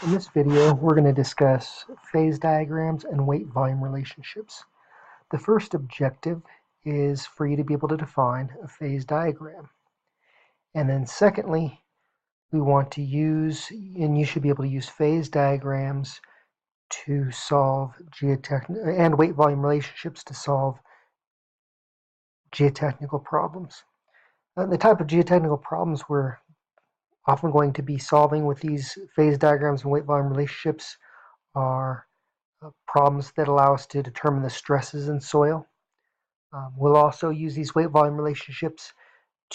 In this video, we're going to discuss phase diagrams and weight-volume relationships. The first objective is for you to be able to define a phase diagram. And then secondly, we want to use, and you should be able to use phase diagrams to solve and weight-volume relationships to solve geotechnical problems. The type of geotechnical problems we're often going to be solving with these phase diagrams and weight-volume relationships are problems that allow us to determine the stresses in soil. We'll also use these weight-volume relationships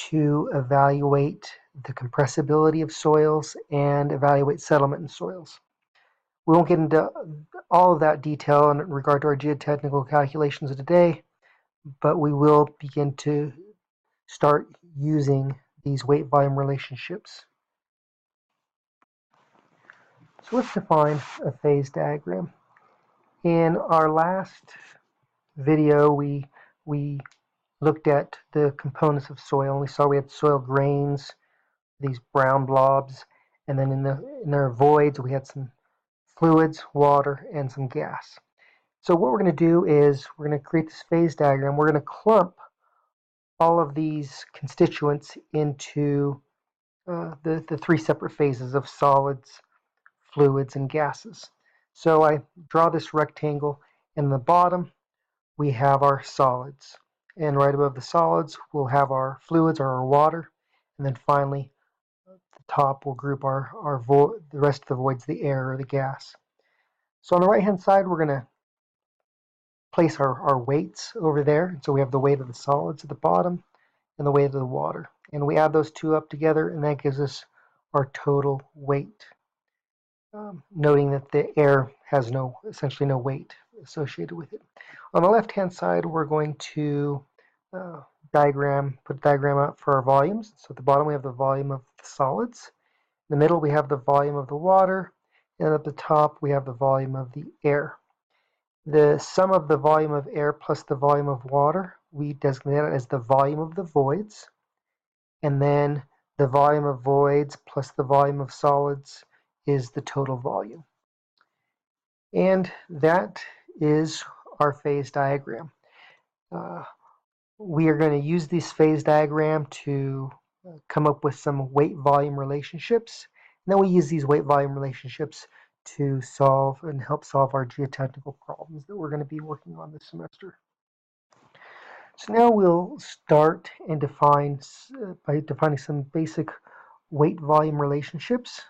to evaluate the compressibility of soils and evaluate settlement in soils. We won't get into all of that detail in regard to our geotechnical calculations today, but we will begin to start using these weight-volume relationships. So let's define a phase diagram. In our last video, we looked at the components of soil, and we saw we had soil grains, these brown blobs, and then in their voids we had some fluids, water, and some gas. So what we're going to do is we're going to create this phase diagram. We're going to clump all of these constituents into the three separate phases of solids, fluids, and gases. So I draw this rectangle. In the bottom we have our solids, and right above the solids we'll have our fluids or our water, and then finally at the top we'll group the rest of the voids, the air or the gas. So on the right hand side we're going to place our weights over there. So we have the weight of the solids at the bottom and the weight of the water, and we add those two up together, and that gives us our total weight. Noting that the air has essentially no weight associated with it. On the left hand side we're going to put a diagram out for our volumes. So at the bottom we have the volume of the solids, in the middle we have the volume of the water, and at the top we have the volume of the air. The sum of the volume of air plus the volume of water, we designate it as the volume of the voids, and then the volume of voids plus the volume of solids is the total volume. And that is our phase diagram. We are going to use this phase diagram to come up with some weight-volume relationships. And then we use these weight-volume relationships to help solve our geotechnical problems that we're going to be working on this semester. So now we'll start and by defining some basic weight-volume relationships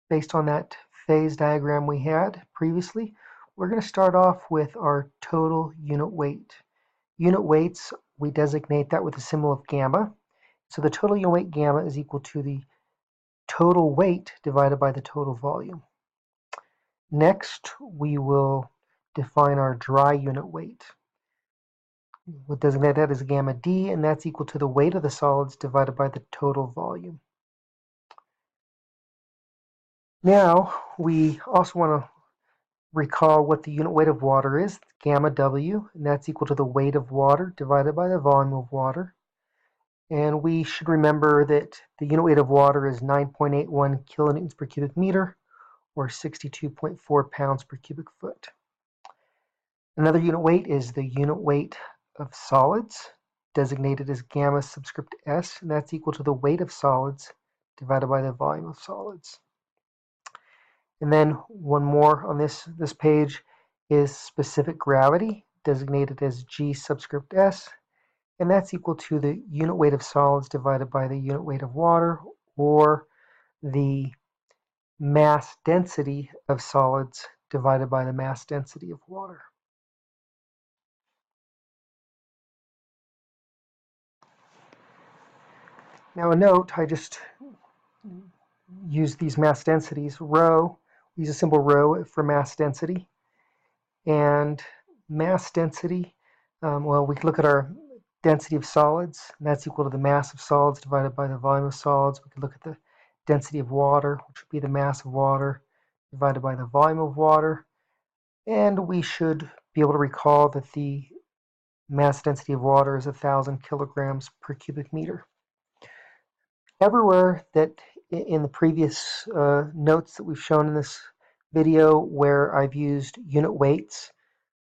based on that phase diagram we had previously. We're going to start off with our total unit weight. Unit weights, we designate that with a symbol of gamma. So the total unit weight gamma is equal to the total weight divided by the total volume. Next, we will define our dry unit weight. We'll designate that as gamma D, and that's equal to the weight of the solids divided by the total volume. Now, we also want to recall what the unit weight of water is, gamma W, and that's equal to the weight of water divided by the volume of water. And we should remember that the unit weight of water is 9.81 kilonewtons per cubic meter, or 62.4 pounds per cubic foot. Another unit weight is the unit weight of solids, designated as gamma subscript S, and that's equal to the weight of solids divided by the volume of solids. And then one more on this page is specific gravity, designated as G subscript S, and that's equal to the unit weight of solids divided by the unit weight of water, or the mass density of solids divided by the mass density of water. Now a note, I just use these mass densities. Rho, we use a symbol rho for mass density. And mass density, well, we can look at our density of solids, and that's equal to the mass of solids divided by the volume of solids. We can look at the density of water, which would be the mass of water divided by the volume of water. And we should be able to recall that the mass density of water is 1,000 kilograms per cubic meter. Everywhere that in the previous notes that we've shown in this video where I've used unit weights.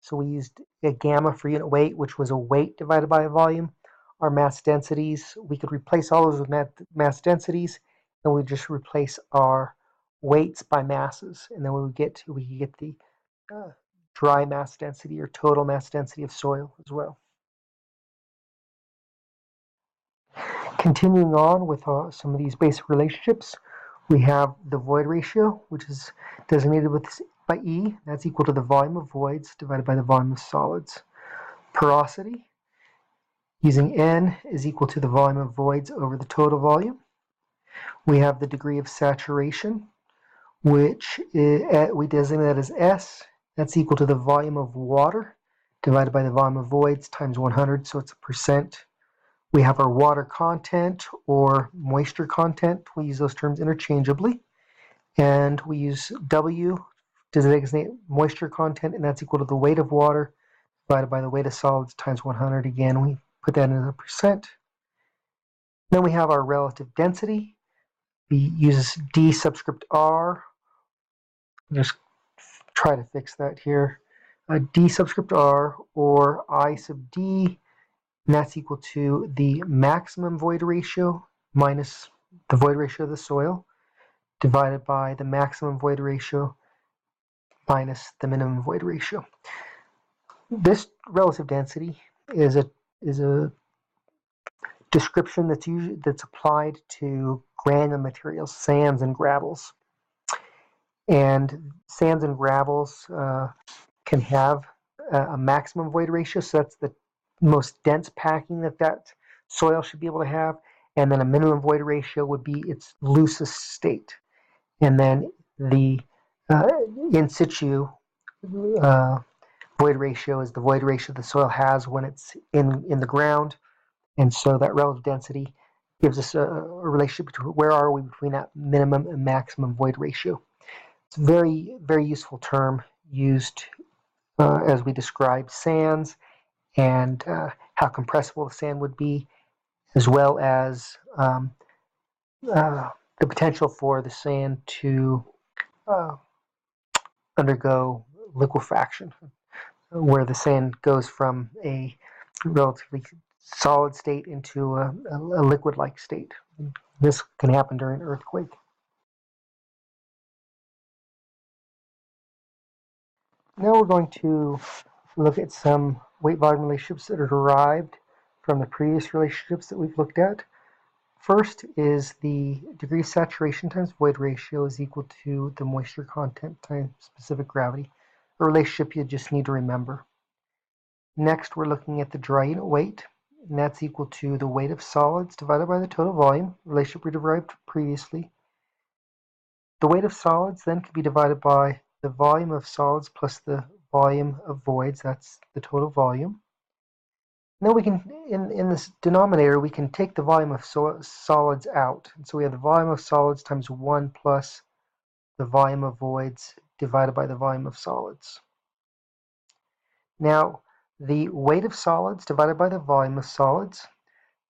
So we used a gamma for unit weight, which was a weight divided by a volume. Our mass densities, we could replace all those with mass densities, and we just replace our weights by masses, and then we could get the dry mass density or total mass density of soil as well. Continuing on with some of these basic relationships, we have the void ratio, which is designated by E. That's equal to the volume of voids divided by the volume of solids. Porosity, using N, is equal to the volume of voids over the total volume. We have the degree of saturation, which we designate as S. That's equal to the volume of water divided by the volume of voids times 100, so it's a percent. We have our water content or moisture content. We use those terms interchangeably. And we use W to designate moisture content, and that's equal to the weight of water divided by the weight of solids times 100. Again, we put that in a percent. Then we have our relative density. We use D subscript R. Just try to fix that here. D subscript R or I sub D, and that's equal to the maximum void ratio minus the void ratio of the soil divided by the maximum void ratio minus the minimum void ratio. This relative density is a description that's applied to granular materials, sands and gravels. And sands and gravels can have a maximum void ratio, so that's the most dense packing that soil should be able to have, and then a minimum void ratio would be its loosest state. And then the in situ void ratio is the void ratio the soil has when it's in the ground, and so that relative density gives us a relationship between where are we between that minimum and maximum void ratio. It's a very, very useful term used as we describe sands and how compressible the sand would be, as well as the potential for the sand to undergo liquefaction, where the sand goes from a relatively solid state into a liquid-like state. This can happen during an earthquake. Now we're going to look at some weight-volume relationships that are derived from the previous relationships that we've looked at. First is the degree of saturation times void ratio is equal to the moisture content times specific gravity, a relationship you just need to remember. Next, we're looking at the dry unit weight, and that's equal to the weight of solids divided by the total volume, relationship we derived previously. The weight of solids then can be divided by the volume of solids plus the volume of voids, that's the total volume. And then we can, in this denominator, we can take the volume of solids out. And so we have the volume of solids times 1 plus the volume of voids divided by the volume of solids. Now, the weight of solids divided by the volume of solids,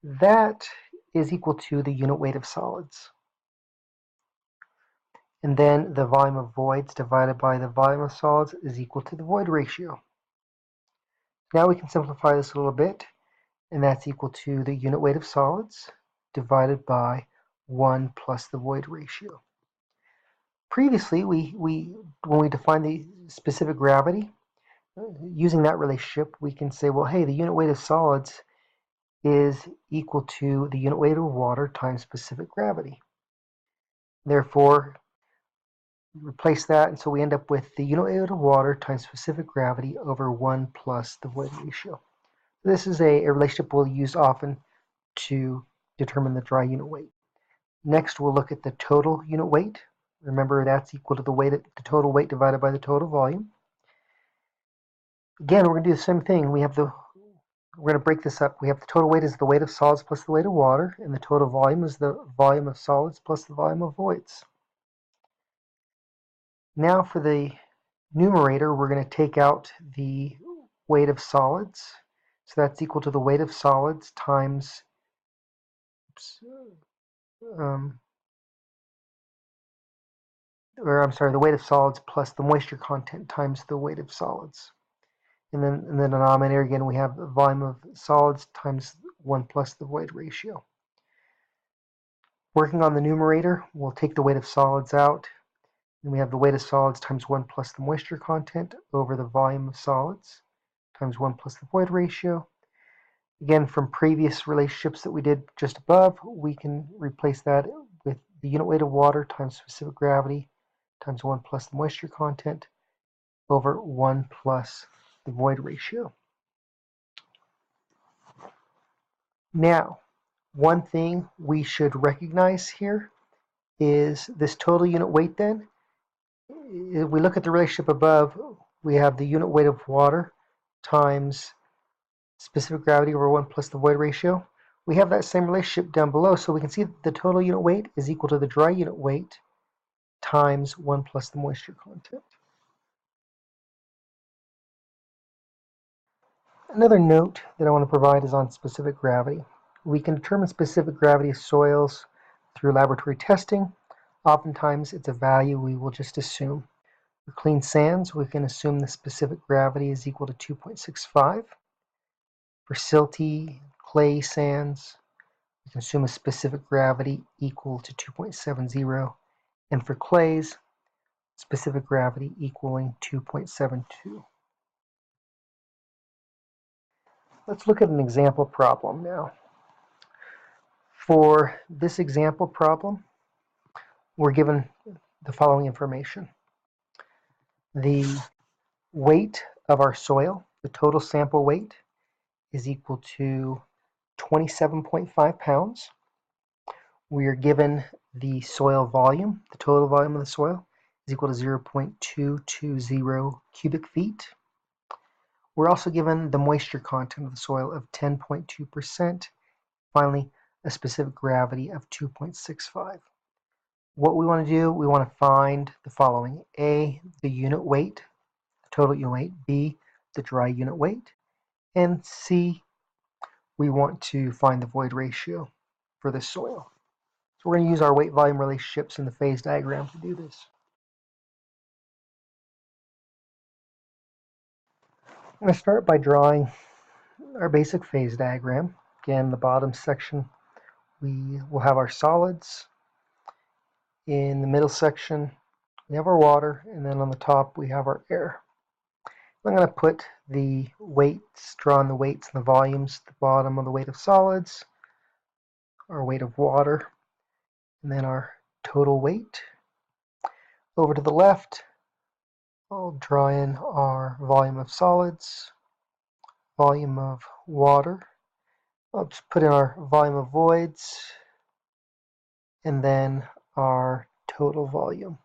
that is equal to the unit weight of solids. And then the volume of voids divided by the volume of solids is equal to the void ratio. Now we can simplify this a little bit, and that's equal to the unit weight of solids divided by 1 plus the void ratio. Previously, when we defined the specific gravity, using that relationship, we can say, well, hey, the unit weight of solids is equal to the unit weight of water times specific gravity. Therefore, replace that, and so we end up with the unit weight of water times specific gravity over 1 plus the void ratio. This is a relationship we'll use often to determine the dry unit weight. Next, we'll look at the total unit weight. Remember, that's equal to the total weight divided by the total volume. Again, we're going to do the same thing. We're going to break this up. We have the total weight is the weight of solids plus the weight of water, and the total volume is the volume of solids plus the volume of voids. Now for the numerator, we're going to take out the weight of solids. So that's equal to the weight of solids times or I'm sorry, the weight of solids plus the moisture content times the weight of solids. And then in the denominator, again, we have the volume of solids times 1 plus the void ratio. Working on the numerator, we'll take the weight of solids out, and we have the weight of solids times 1 plus the moisture content over the volume of solids times 1 plus the void ratio. Again, from previous relationships that we did just above, we can replace that with the unit weight of water times specific gravity times 1 plus the moisture content over 1 plus the void ratio. Now, one thing we should recognize here is this total unit weight then. If we look at the relationship above, we have the unit weight of water times specific gravity over 1 plus the void ratio. We have that same relationship down below, so we can see that the total unit weight is equal to the dry unit weight times 1 plus the moisture content. Another note that I want to provide is on specific gravity. We can determine specific gravity of soils through laboratory testing. Oftentimes it's a value we will just assume. For clean sands, we can assume the specific gravity is equal to 2.65. For silty, clay sands, we can assume a specific gravity equal to 2.70. And for clays, specific gravity equaling 2.72. Let's look at an example problem now. For this example problem, we're given the following information. The weight of our soil, the total sample weight, is equal to 27.5 pounds. We are given the soil volume, the total volume of the soil, is equal to 0.220 cubic feet. We're also given the moisture content of the soil of 10.2%. Finally, a specific gravity of 2.65. What we want to do, we want to find the following. A, the unit weight, the total unit weight. B, the dry unit weight. And C, we want to find the void ratio for the soil. So we're going to use our weight-volume relationships in the phase diagram to do this. I'm going to start by drawing our basic phase diagram. Again, the bottom section, we will have our solids. In the middle section, we have our water, and then on the top, we have our air. I'm going to put the weights, draw on the weights and the volumes, the bottom of the weight of solids, our weight of water, and then our total weight. Over to the left, I'll draw in our volume of solids, volume of water. I'll just put in our volume of voids, and then our total volume.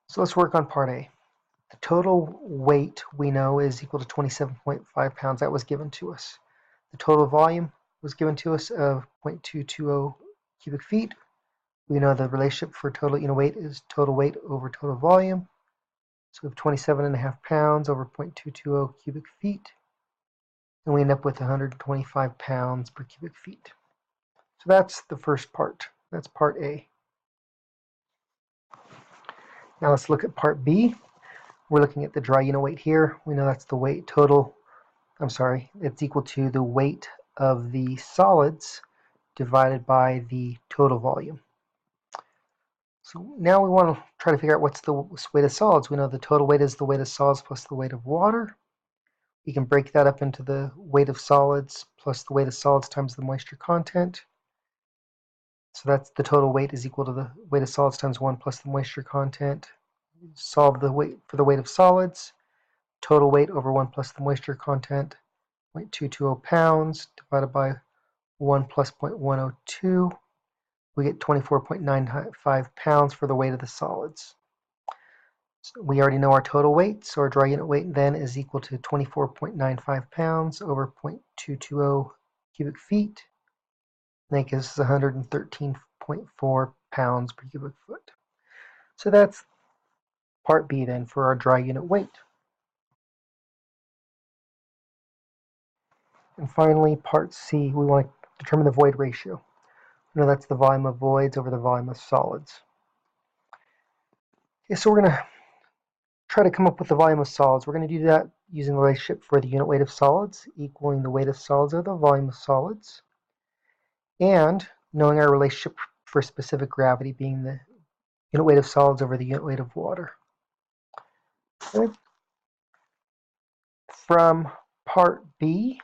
So let's work on part A. The total weight we know is equal to 27.5 pounds. That was given to us. The total volume was given to us of 0.220 cubic feet. We know the relationship for total unit weight is total weight over total volume. So we have 27.5 pounds over 0.220 cubic feet. And we end up with 125 pounds per cubic feet. So that's the first part. That's part A. Now let's look at part B. We're looking at the dry unit weight here. We know that's the weight total. It's equal to the weight of the solids divided by the total volume. So now we want to try to figure out what's the weight of solids. We know the total weight is the weight of solids plus the weight of water. We can break that up into the weight of solids plus the weight of solids times the moisture content. So that's the total weight is equal to the weight of solids times 1 plus the moisture content. Solve the weight for the weight of solids. Total weight over 1 plus the moisture content, 0.220 pounds divided by 1 plus 0.102. We get 24.95 pounds for the weight of the solids. So we already know our total weight, so our dry unit weight then is equal to 24.95 pounds over 0.220 cubic feet. And that gives us 113.4 pounds per cubic foot. So that's part B then for our dry unit weight. And finally, part C, we want to determine the void ratio. You know, that's the volume of voids over the volume of solids. Okay, so we're going to try to come up with the volume of solids. We're going to do that using the relationship for the unit weight of solids equaling the weight of solids over the volume of solids, and knowing our relationship for specific gravity being the unit weight of solids over the unit weight of water. Okay. From part B,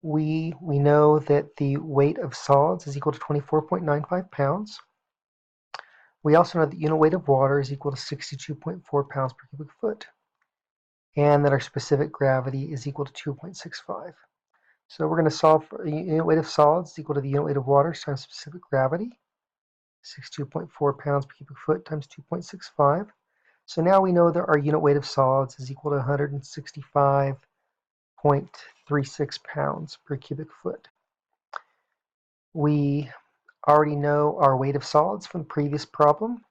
we know that the weight of solids is equal to 24.95 pounds. We also know that unit weight of water is equal to 62.4 pounds per cubic foot, and that our specific gravity is equal to 2.65. So we're going to solve for the unit weight of solids is equal to the unit weight of water times specific gravity, 62.4 pounds per cubic foot times 2.65. So now we know that our unit weight of solids is equal to 165.36 pounds per cubic foot. We already know our weight of solids from the previous problem,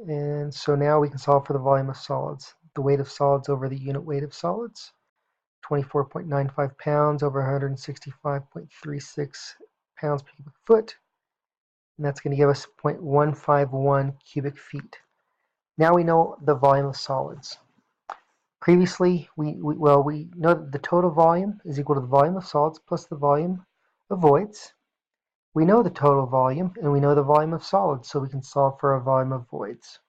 and so now we can solve for the volume of solids. The weight of solids over the unit weight of solids, 24.95 pounds over 165.36 pounds per cubic foot, and that's going to give us 0.151 cubic feet. Now we know the volume of solids. Previously, we know that the total volume is equal to the volume of solids plus the volume of voids. We know the total volume, and we know the volume of solids, so we can solve for our volume of voids.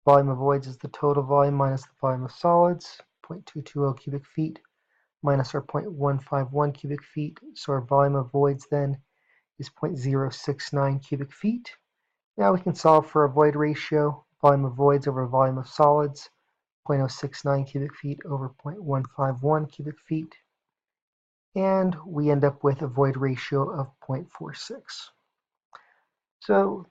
Volume of voids is the total volume minus the volume of solids, 0.220 cubic feet, minus our 0.151 cubic feet. So our volume of voids then is 0.069 cubic feet. Now we can solve for a void ratio, volume of voids over volume of solids, 0.069 cubic feet over 0.151 cubic feet. And we end up with a void ratio of 0.46. So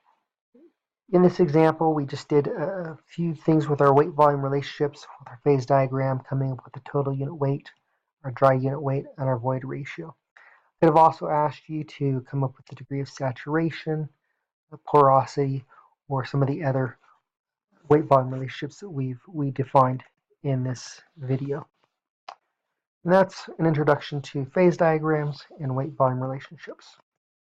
in this example, we just did a few things with our weight-volume relationships, with our phase diagram, coming up with the total unit weight, our dry unit weight, and our void ratio. I could have also asked you to come up with the degree of saturation, the porosity, or some of the other weight-volume relationships that we defined in this video. And that's an introduction to phase diagrams and weight-volume relationships.